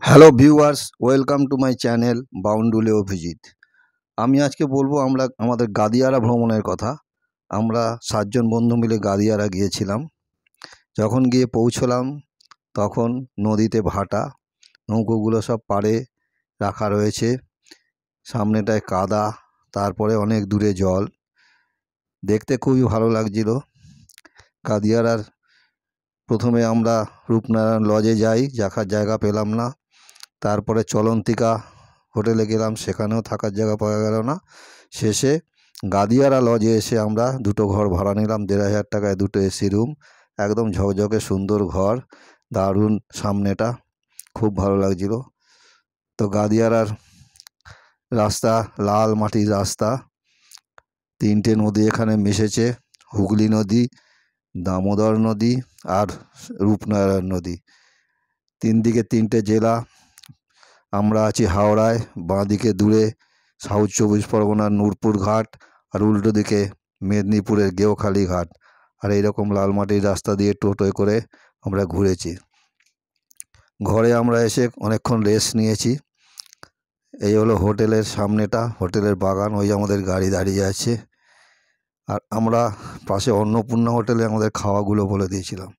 Hello viewers, welcome to my channel Baundule Abhijit. আমি আজকে বলবো আমরা আমাদের গাদিয়ারা ভ্রমণের কথা। আমরা 7 জন বন্ধু মিলে গাদিয়ারা গিয়েছিলাম। যখন গিয়ে পৌঁছলাম তখন নদীতে ভাটা, নৌকোগুলো সব পাড়ে রাখা রয়েছে, সামনেটায় কাদা, তারপরে অনেক দূরে জল। দেখতে খুবই ভালো লাগছিল। গাদিয়ারার প্রথমে আমরা রূপনারায়ণ লজে যাই, রাখার জায়গা পেলাম না। তারপরে চলন্তিকা হোটেলে গেলাম, সেখানেও থাকার জায়গা পাওয়া গেল না। শেষে গাদিয়ারা লজে এসে আমরা দুটো ঘর ভাড়া নিলাম, 1,500 টাকায় দুটো এসি রুম, একদম ঝকঝকে সুন্দর ঘর, দারুণ সামনেটা, খুব ভালো লাগছিল। তো গাদিয়ারার রাস্তা লাল মাটির রাস্তা, 3টে নদী এখানে মিশেছে, হুগলি নদী, দামোদর নদী আর রূপনারায়ণ নদী। 3 দিকে 3টে জেলা। আমরা আছি হাওড়ায়, বাঁদিকে দূরে সাউথ 24 পরগনার নূরপুর ঘাট, আর উল্টো দিকে মেদিনীপুরের গেওখালি ঘাট। আর এইরকম লাল মাটির রাস্তা দিয়ে টোটোয় করে আমরা ঘুরেছি। ঘরে আমরা এসে অনেকক্ষণ রেস্ট নিয়েছি। এই হলো হোটেলের সামনেটা, হোটেলের বাগান, ওই আমাদের গাড়ি দাঁড়িয়ে আছে। আর আমরা পাশে অন্নপূর্ণা হোটেলে আমাদের খাওয়াগুলো বলে দিয়েছিলাম,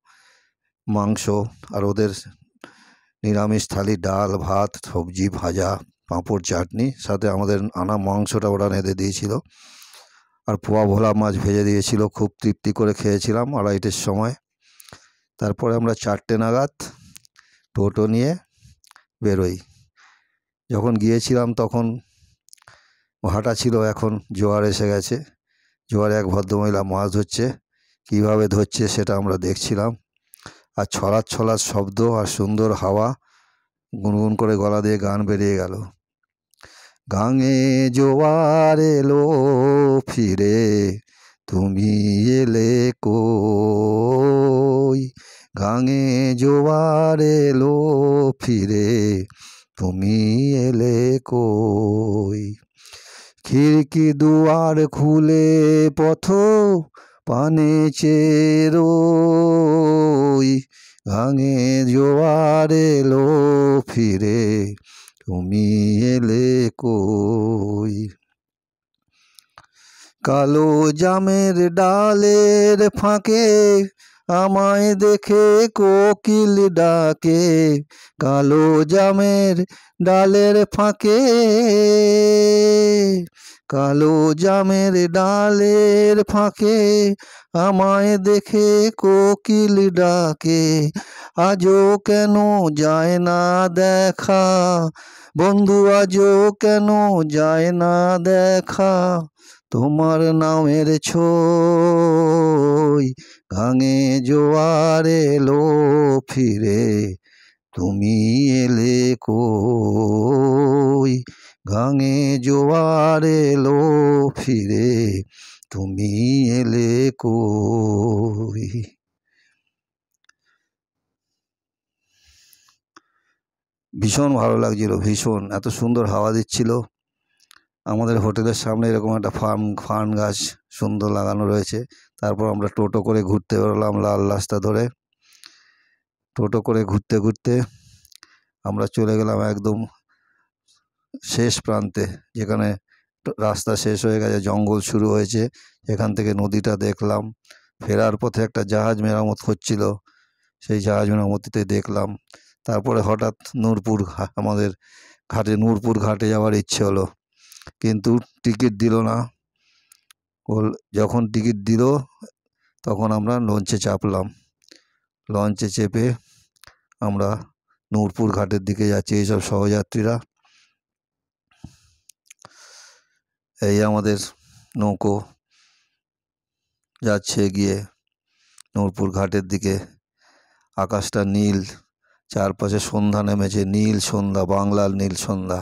মাংস আর ওদের নিরামিষ থালি, ডাল ভাত সবজি ভাজা পাঁপড় চাটনি, সাথে আমাদের আনা মাংসটা ওরা রেঁধে দিয়েছিল, আর পোয়া ভোলা মাছ ভেজে দিয়েছিল। খুব তৃপ্তি করে খেয়েছিলাম 2:30-এর সময়। তারপরে আমরা 4টে নাগাদ টোটো নিয়ে বেরোই। যখন গিয়েছিলাম তখন ভাটা ছিল, এখন জোয়ার এসে গেছে। জোয়ারে এক ভদ্রমহিলা মাছ ধরছে, কীভাবে ধরছে সেটা আমরা দেখছিলাম। আর ছলাৎ ছলাৎ শব্দ আর সুন্দর হাওয়া, গুনগুন করে গলা দিয়ে গান বেরিয়ে গেল। গাঙে জোয়ার এলো ফিরে, তুমি এলে কই। গাঙে জোয়ার এলো ফিরে, তুমি এলে কই। খিড়কি দুয়ার খুলে পথ পানে চেরোই। গাঙে জোয়ার এলো ফিরে, তুমি এলে কই। কালো জামের ডালের ফাঁকে আমায় দেখে কোকিল ডাকে। কালো জামের ডালের ফাঁকে, কালো জামের ডালের ফাঁকে আমায় দেখে কোকিল ডাকে। আজও কেন যায় না দেখা, বন্ধু আজও কেন যায় না দেখা, তোমার নামের ছই। গাঙে জোয়ার এলো ফিরে, তুমি এলে কই। গাঙে জোয়ার এলো ফিরে, তুমি এলে কই। ভীষণ ভালো লাগছিল, ভীষণ, এত সুন্দর হাওয়া দিচ্ছিল। আমাদের হোটেলের সামনে এরকম একটা ফার্ন গাছ সুন্দর লাগানো রয়েছে। তারপর আমরা টোটো করে ঘুরতে বেরোলাম লাল রাস্তা ধরে। টোটো করে ঘুরতে ঘুরতে আমরা চলে গেলাম একদম শেষ প্রান্তে, যেখানে রাস্তা শেষ হয়ে গেছে, জঙ্গল শুরু হয়েছে। এখান থেকে নদীটা দেখলাম। ফেরার পথে একটা জাহাজ মেরামত হচ্ছিল, সেই জাহাজ মেরামতিতে দেখলাম। তারপরে হঠাৎ আমাদের নূরপুর ঘাটে যাওয়ার ইচ্ছে হলো, কিন্তু টিকিট দিল না। যখন টিকিট দিল তখন আমরা লঞ্চে চাপলাম। লঞ্চে চেপে আমরা নূরপুর ঘাটের দিকে যাচ্ছি, এইসব সহযাত্রীরা। এই আমাদের নৌকো যাচ্ছে গিয়ে নূরপুর ঘাটের দিকে। আকাশটা নীল, চারপাশে সন্ধ্যা নেমেছে, নীল সন্ধ্যা, বাংলার নীল সন্ধ্যা।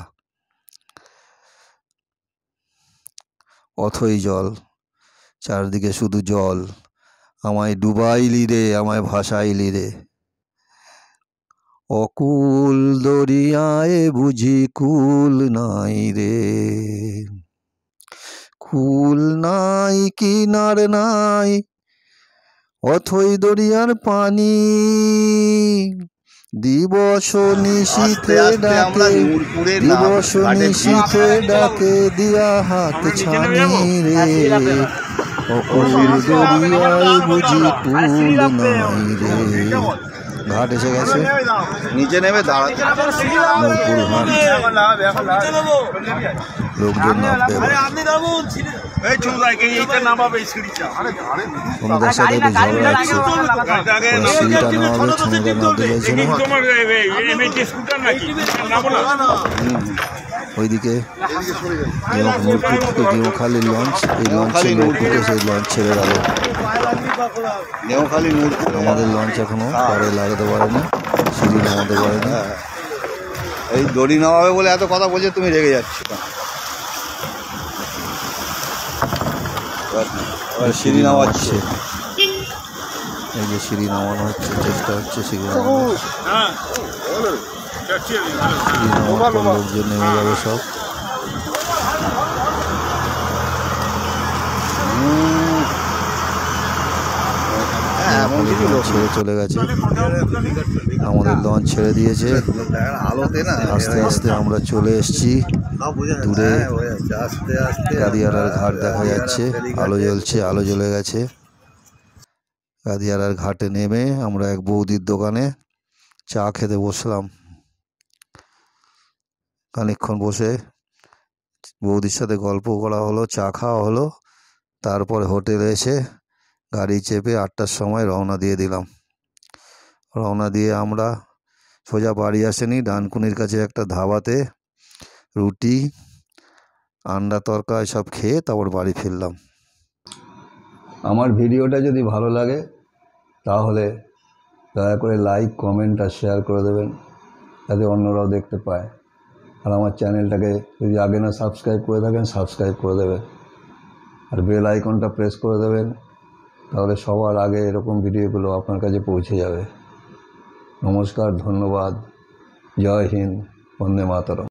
অথই জল, চারদিকে শুধু জল। আমায় ডুবাইলি রে, আমায় ভাসাইলি রে। অকুল দরিয়ায় বুঝি কুল নাই রে। কুল নাই কিনার নাই, অথই দরিয়ার পানি। দিবস নিশীথে ডাকে, দিবস নিশীথে ডাকে দিয়া হাত ছানি রে, অকুল দরিয়ায় বুঝি কুল নাই রে। ঘাট এসে গেছে, নিচে নেমে দাঁড়াতে নূরপুর ঘাট। লোকজন নামবে, অনুদার সাথে একটু ঝগড়া হচ্ছে, সিঁড়িটা নামাবে, অনুদা নামতে চাইছে না। ওইদিকে নূরপুর থেকে গেঁওখালি লঞ্চ, এই লঞ্চে লোক উঠে সেই লঞ্চ ছেড়ে গেল। নেওখালি নূরপুর, আমাদের লঞ্চ এখনো পাড়ে লাগাতে পারেনি, সিঁড়ি নামাতে পারেনি। এই দড়ি নামাবে বলে এত কথা বলছে, তুমি রেগে যাচ্ছ। সিঁড়ি নামাচ্ছে, এই যে সিঁড়ি নামানো হচ্ছে, চেষ্টা হচ্ছে সিঁড়ি নামানো। সিঁড়ি নামার পর লোকজন নেমে যাবে সব। ছেড়ে চলে গেছে, আমাদের লঞ্চ ছেড়ে দিয়েছে। আস্তে আস্তে আমরা চলে এসেছি, দূরে গাদিয়ারার ঘাট দেখা যাচ্ছে, আলো জ্বলছে, আলো জ্বলে গেছে। গাদিয়ারার ঘাটে নেমে আমরা এক বৌদির দোকানে চা খেতে বসলাম। খানিকক্ষণ বসে বৌদির সাথে গল্প করা হলো, চা খাওয়া হলো। তারপরে হোটেলে এসে গাড়ি চেপে 8টার সময় রওনা দিয়ে দিলাম। রওনা দিয়ে আমরা সোজা বাড়ি আসেনি, ডানকুনির কাছে একটা ধাবাতে রুটি, আন্ডা তরকা এসব খেয়ে তারপর বাড়ি ফিরলাম। আমার ভিডিওটা যদি ভালো লাগে তাহলে দয়া করে লাইক, কমেন্ট আর শেয়ার করে দেবেন, যাতে অন্যরাও দেখতে পায়। আর আমার চ্যানেলটাকে যদি আগে না সাবস্ক্রাইব করে থাকেন, সাবস্ক্রাইব করে দেবেন, আর বেল আইকনটা প্রেস করে দেবেন, তাহলে সবার আগে এরকম ভিডিওগুলো আপনার কাছে পৌঁছে যাবে। নমস্কার, ধন্যবাদ, জয় হিন্দ, বন্দে মাতরম।